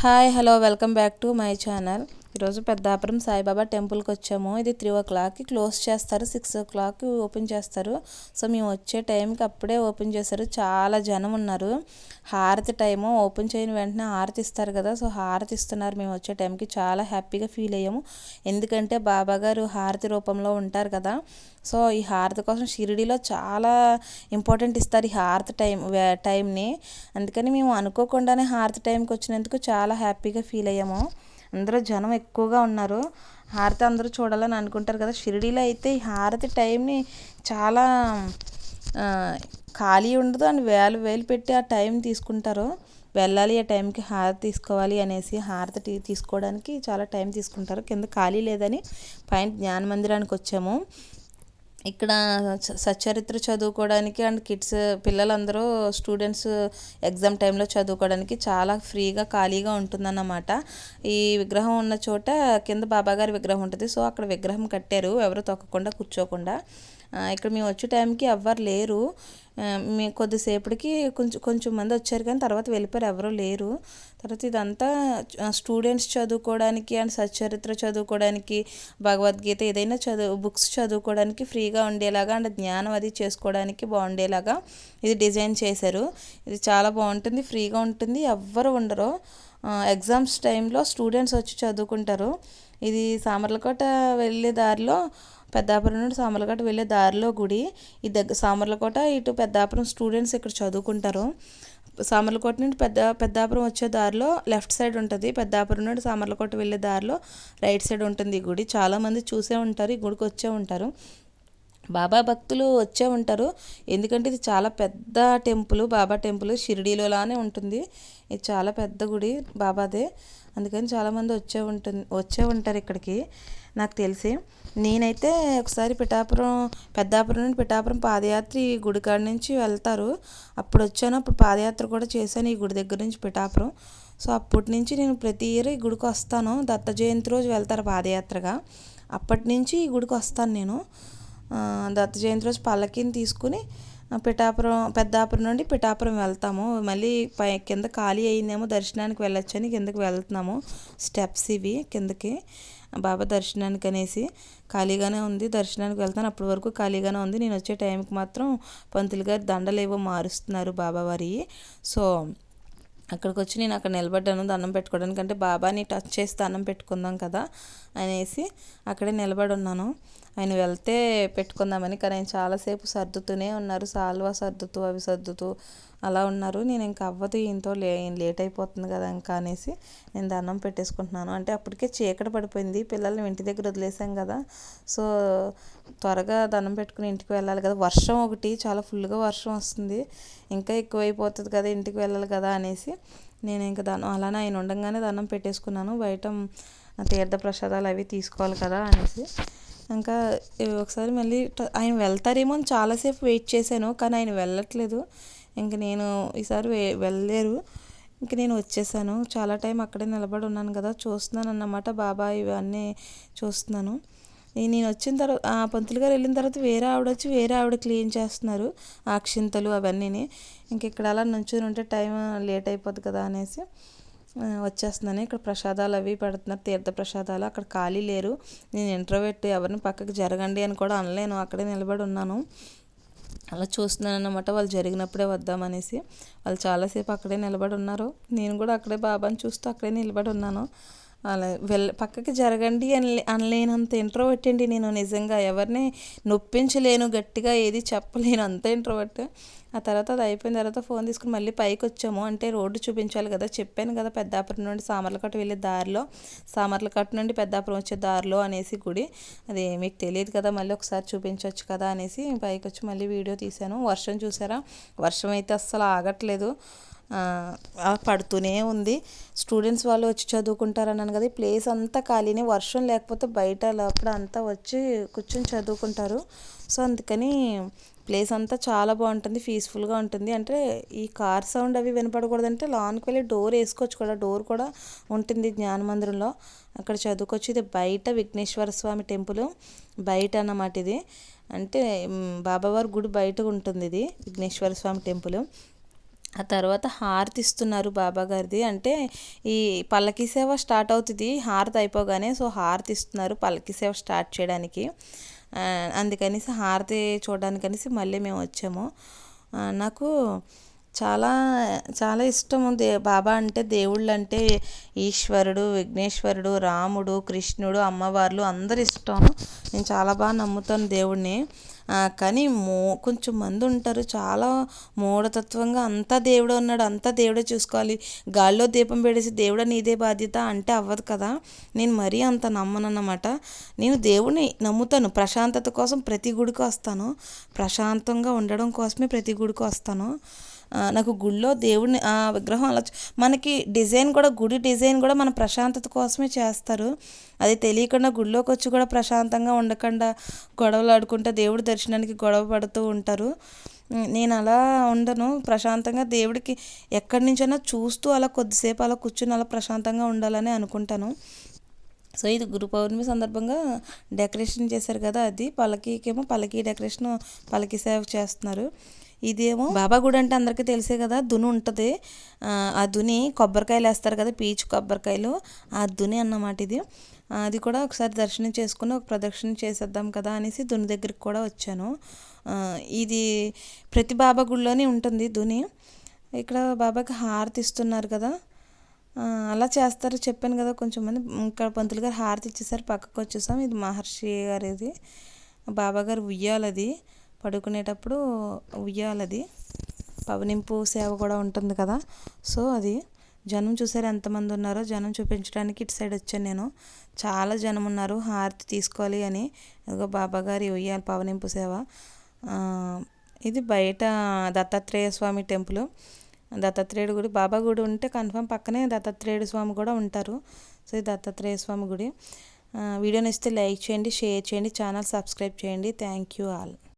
Hi hello welcome back to my channel. ఈరోజు పెద్దాపురం సాయిబాబా టెంపుల్కి వచ్చాము. ఇది 3 o'clockకి క్లోజ్ చేస్తారు, 6 o'clock ఓపెన్ చేస్తారు. సో మేము వచ్చే టైంకి అప్పుడే ఓపెన్ చేశారు. చాలా జనం ఉన్నారు. హారతి టైము ఓపెన్ చేయని వెంటనే హారతి ఇస్తారు కదా, సో హారతి ఇస్తున్నారు. మేము వచ్చే టైంకి చాలా హ్యాపీగా ఫీల్ అయ్యాము. ఎందుకంటే బాబా గారు హారతి రూపంలో ఉంటారు కదా, సో ఈ హారతి కోసం షిరిడీలో చాలా ఇంపార్టెంట్ ఇస్తారు ఈ హారతి టైంని. అందుకని మేము అనుకోకుండానే హారతి టైంకి వచ్చినందుకు చాలా హ్యాపీగా ఫీల్ అయ్యాము. అందరూ జనం ఎక్కువగా ఉన్నారు. హారతి అందరూ చూడాలని అనుకుంటారు కదా, షిరిడీలో అయితే ఈ హారతి టైంని చాలా ఖాళీ ఉండదు అని వేలు వేలు పెట్టి ఆ టైం తీసుకుంటారు. వెళ్ళాలి ఆ టైంకి హారతి తీసుకోవాలి అనేసి హారతి తీసుకోవడానికి చాలా టైం తీసుకుంటారు. కింద ఖాళీ లేదని పైన జ్ఞాన మందిరానికి వచ్చాము. ఇక్కడ సచ్చరిత్ర చదువుకోవడానికి అండ్ కిడ్స్ పిల్లలందరూ స్టూడెంట్స్ ఎగ్జామ్ టైంలో చదువుకోవడానికి చాలా ఫ్రీగా ఖాళీగా ఉంటుందన్నమాట. ఈ విగ్రహం ఉన్న చోట కింద బాబాగారి విగ్రహం ఉంటుంది. సో అక్కడ విగ్రహం కట్టారు ఎవరు తొక్కకుండా కూర్చోకుండా. ఇక్కడ మేము వచ్చే టైంకి ఎవ్వరు లేరు. మేము కొద్దిసేపటికి కొంచెం మంది వచ్చారు కానీ తర్వాత వెళ్ళిపోయారు, ఎవరూ లేరు. తర్వాత ఇదంతా స్టూడెంట్స్ చదువుకోవడానికి అండ్ సచ్చరిత్ర చదువుకోవడానికి, భగవద్గీత ఏదైనా బుక్స్ చదువుకోవడానికి ఫ్రీగా ఉండేలాగా అండ్ జ్ఞానం అది చేసుకోవడానికి బాగుండేలాగా ఇది డిజైన్ చేశారు. ఇది చాలా బాగుంటుంది, ఫ్రీగా ఉంటుంది, ఎవ్వరు ఉండరు. ఎగ్జామ్స్ టైంలో స్టూడెంట్స్ వచ్చి చదువుకుంటారు. ఇది సామర్లకోట వెళ్ళే దారిలో, పెద్దాపురం నుండి సామర్లకోట వెళ్ళే దారిలో గుడి. ఈ సామర్లకోట ఇటు పెద్దాపురం స్టూడెంట్స్ ఇక్కడ చదువుకుంటారు. సామర్లకోట నుండి పెద్దాపురం వచ్చే దారిలో లెఫ్ట్ సైడ్ ఉంటుంది. పెద్దాపురం నుండి సామర్లకోట వెళ్ళే దారిలో రైట్ సైడ్ ఉంటుంది ఈ గుడి. చాలామంది చూసే ఉంటారు, ఈ గుడికి వచ్చే ఉంటారు. బాబా భక్తులు వచ్చే ఉంటారు. ఎందుకంటే ఇది చాలా పెద్ద టెంపుల్, బాబా టెంపుల్ షిరిడీలోలానే ఉంటుంది. ఇది చాలా పెద్ద గుడి బాబాదే, అందుకని చాలామంది వచ్చే ఉంటారు ఇక్కడికి నాకు తెలిసి. నేనైతే ఒకసారి పెద్దాపురం నుండి పిఠాపురం పాదయాత్ర ఈ గుడి కాడ నుంచి వెళ్తారు, అప్పుడు వచ్చాను. అప్పుడు పాదయాత్ర కూడా చేశాను ఈ గుడి దగ్గర నుంచి పిఠాపురం. సో అప్పటి నుంచి నేను ప్రతి ఇయర్ ఈ గుడికి వస్తాను. దత్త జయంతి రోజు వెళ్తారు పాదయాత్రగా, అప్పటి నుంచి ఈ గుడికి వస్తాను నేను. దత్త జయంతి రోజు పల్లకిని తీసుకుని పెద్దాపురం నుండి పిఠాపురం వెళ్తాము. మళ్ళీ కింద ఖాళీ అయిందేమో దర్శనానికి వెళ్ళొచ్చని కిందకి వెళ్తున్నాము. స్టెప్స్ ఇవి కిందకి బాబా దర్శనానికి అనేసి. ఖాళీగానే ఉంది, దర్శనానికి వెళ్తాను. అప్పటి వరకు ఖాళీగానే ఉంది. నేను వచ్చే టైంకి మాత్రం పంతులు గారు దండలు ఏవో మారుస్తున్నారు బాబావారి. సో అక్కడికి వచ్చి నేను అక్కడ నిలబడ్డాను దండం పెట్టుకోవడానికి. అంటే బాబాని టచ్ చేసి దండం పెట్టుకుందాం కదా అనేసి అక్కడే నిలబడి ఉన్నాను. ఆయన వెళ్తే పెట్టుకుందామని, కానీ ఆయన చాలాసేపు సర్దుతూనే ఉన్నారు. సాల్వా సర్దుతూ అవి సర్దుతూ అలా ఉన్నారు. నేను ఇంకా అవ్వదు ఈయనతో లేట్ అయిపోతుంది కదా ఇంకా అనేసి నేను దండం పెట్టేసుకుంటున్నాను. అంటే అప్పటికే చీకటి పడిపోయింది, పిల్లల్ని ఇంటి దగ్గర వదిలేసాం కదా, సో త్వరగా దండం పెట్టుకుని ఇంటికి వెళ్ళాలి కదా. వర్షం ఒకటి చాలా ఫుల్గా వర్షం వస్తుంది, ఇంకా ఎక్కువైపోతుంది కదా, ఇంటికి వెళ్ళాలి కదా అనేసి నేను ఇంకా అలానే ఆయన ఉండగానే దండం పెట్టేసుకున్నాను. బయట తీర్థ ప్రసాదాలు అవి తీసుకోవాలి కదా అనేసి. ఇంకా ఒకసారి మళ్ళీ ఆయన వెళ్తారేమో అని చాలాసేపు వెయిట్ చేశాను, కానీ ఆయన వెళ్ళట్లేదు. ఇంక నేను ఈసారి వెళ్ళలేరు, ఇంక నేను వచ్చేసాను. చాలా టైం అక్కడే నిలబడి ఉన్నాను కదా, చూస్తున్నాను అన్నమాట బాబా ఇవన్నీ చూస్తున్నాను. నేను వచ్చిన తర్వాత పంతులు గారు వెళ్ళిన తర్వాత వేరే ఆవిడ క్లీన్ చేస్తున్నారు అక్షింతలు అవన్నీ. ఇంక ఇక్కడ అలా నుంచుని ఉంటే టైం లేట్ అయిపోద్ది కదా అనేసి వచ్చేస్తున్నాను. ఇక్కడ ప్రసాదాలు అవి పెడుతున్నారు, తీర్థ ప్రసాదాలు. అక్కడ ఖాళీ లేరు. నేను ఇంట్రోవర్ట్, ఎవరిని పక్కకి జరగండి అని కూడా అనలేను, అక్కడే నిలబడి ఉన్నాను. అలా చూస్తున్నాను అన్నమాట, వాళ్ళు జరిగినప్పుడే వద్దామనేసి. వాళ్ళు చాలాసేపు అక్కడే నిలబడి ఉన్నారు. నేను కూడా అక్కడే బాబాని చూస్తూ అక్కడే నిలబడి ఉన్నాను. అలా పక్కకి జరగండి అనలేనంత ఇంట్రోవర్ట్ అండి నేను. నిజంగా ఎవరిని నొప్పించలేను, గట్టిగా ఏది చెప్పలేను, అంత ఇంట్రోవర్ట్. ఆ తర్వాత అది అయిపోయిన తర్వాత ఫోన్ తీసుకుని మళ్ళీ పైకి వచ్చాము. అంటే రోడ్డు చూపించాలి కదా, చెప్పాను కదా పెద్దాపురం నుండి సామర్లకోట వెళ్ళే దారిలో, సామర్లకోట నుండి పెద్దాపురం వచ్చే దారిలో అనేసి గుడి. అది మీకు తెలియదు కదా, మళ్ళీ ఒకసారి చూపించవచ్చు కదా అనేసి పైకి వచ్చి మళ్ళీ వీడియో తీశాను. వర్షం చూసారా, వర్షం అయితే అస్సలు ఆగట్లేదు, పడుతూనే ఉంది. స్టూడెంట్స్ వాళ్ళు వచ్చి చదువుకుంటారన్నాను కదా, ఈ ప్లేస్ అంతా ఖాళీనే. వర్షం లేకపోతే బయట లోపల అంతా వచ్చి కూర్చొని చదువుకుంటారు. సో అందుకని ప్లేస్ అంతా చాలా బాగుంటుంది, పీస్ఫుల్గా ఉంటుంది. అంటే ఈ కార్ సౌండ్ అవి వినపడకూడదంటే లాన్కి వెళ్ళి డోర్ వేసుకోవచ్చు కూడా, డోర్ కూడా ఉంటుంది జ్ఞాన మందిరంలో, అక్కడ చదువుకోవచ్చు. ఇది బయట విఘ్నేశ్వర స్వామి టెంపుల్ బయట అన్నమాట ఇది. అంటే బాబావారి గుడి బయట ఉంటుంది ఇది విఘ్నేశ్వర స్వామి టెంపుల్. ఆ తర్వాత హారతి ఇస్తున్నారు బాబా గారిది. అంటే ఈ పల్లకీ సేవ స్టార్ట్ అవుతుంది హారతి అయిపోగానే. సో హారతి ఇస్తున్నారు పల్లకీ సేవ స్టార్ట్ చేయడానికి. అందుకనేసి హారతి చూడడానికనేసి మళ్ళీ మేము వచ్చాము. నాకు చాలా చాలా ఇష్టము బాబా అంటే, దేవుళ్ళు అంటే ఈశ్వరుడు, విఘ్నేశ్వరుడు, రాముడు, కృష్ణుడు, అమ్మవార్లు అందరు ఇష్టం. నేను చాలా బాగా నమ్ముతాను దేవుడిని. కానీ కొంచెం మంది ఉంటారు చాలా మూఢతత్వంగా, అంతా దేవుడే ఉన్నాడు, అంతా దేవుడే చూసుకోవాలి, గాల్లో దీపం పెట్టేసి దేవుడా నీదే బాధ్యత అంటే అవ్వదు కదా. నేను మరీ అంత నమ్మనన్నమాట. నేను దేవుడిని నమ్ముతాను, ప్రశాంతత కోసం ప్రతి గుడికి వస్తాను, ప్రశాంతంగా ఉండడం కోసమే ప్రతి గుడికి వస్తాను. నాకు గుడిలో దేవుడిని విగ్రహం అలా మనకి డిజైన్ కూడా, గుడి డిజైన్ కూడా మన ప్రశాంతత కోసమే చేస్తారు. అది తెలియకుండా గుడిలోకి వచ్చి కూడా ప్రశాంతంగా ఉండకుండా గొడవలు ఆడుకుంటూ దేవుడి దర్శనానికి గొడవ పడుతూ ఉంటారు. నేను అలా ఉండను, ప్రశాంతంగా దేవుడికి ఎక్కడి నుంచైనా చూస్తూ అలా కొద్దిసేపు అలా కూర్చుని అలా ప్రశాంతంగా ఉండాలని అనుకుంటాను. సో ఇది గురు పౌర్ణమి సందర్భంగా డెకరేషన్ చేశారు కదా, అది పల్లకీకేమో పల్లకీ డెకరేషన్, పల్లకీ సేవ చేస్తున్నారు. ఇదేమో బాబా గుడి అంటే అందరికీ తెలిసే కదా, దుని ఉంటుంది. ఆ దుని కొబ్బరికాయలు వేస్తారు కదా, పీచు కొబ్బరికాయలు, ఆ దుని అన్నమాట ఇది. అది కూడా ఒకసారి దర్శనం చేసుకుని ఒక ప్రదక్షిణ చేసేద్దాం కదా అనేసి దుని దగ్గరికి కూడా వచ్చాను. ఇది ప్రతి బాబా గుడిలోనే ఉంటుంది దుని. ఇక్కడ బాబాకి హారతి ఇస్తున్నారు కదా, అలా చేస్తారు చెప్పాను కదా. కొంచెం మంది ఇక్కడ పంతులు గారు హారతి ఇచ్చేసారు, పక్కకు వచ్చేసాం. ఇది మహర్షి గారిది, బాబా గారు ఉయ్యాలది, పడుకునేటప్పుడు ఉయ్యాలది, పవనింపు సేవ కూడా ఉంటుంది కదా. సో అది జనం చూసారు ఎంతమంది ఉన్నారో, జనం చూపించడానికి ఇటు సైడ్ వచ్చాను నేను. చాలా జనం ఉన్నారు హారతి తీసుకోవాలి అని. అదిగో బాబా గారి ఉయ్యాల పవనింపు సేవ. ఇది బయట దత్తాత్రేయ స్వామి టెంపుల్, దత్తాత్రేయుడు గుడి. బాబా గుడి ఉంటే కన్ఫర్మ్ పక్కనే దత్తాత్రేయుడు స్వామి కూడా ఉంటారు. సో ఇది దత్తాత్రేయ స్వామి గుడి. వీడియోని ఇస్తే లైక్ చేయండి, షేర్ చేయండి, ఛానల్ సబ్స్క్రైబ్ చేయండి. Thank you all.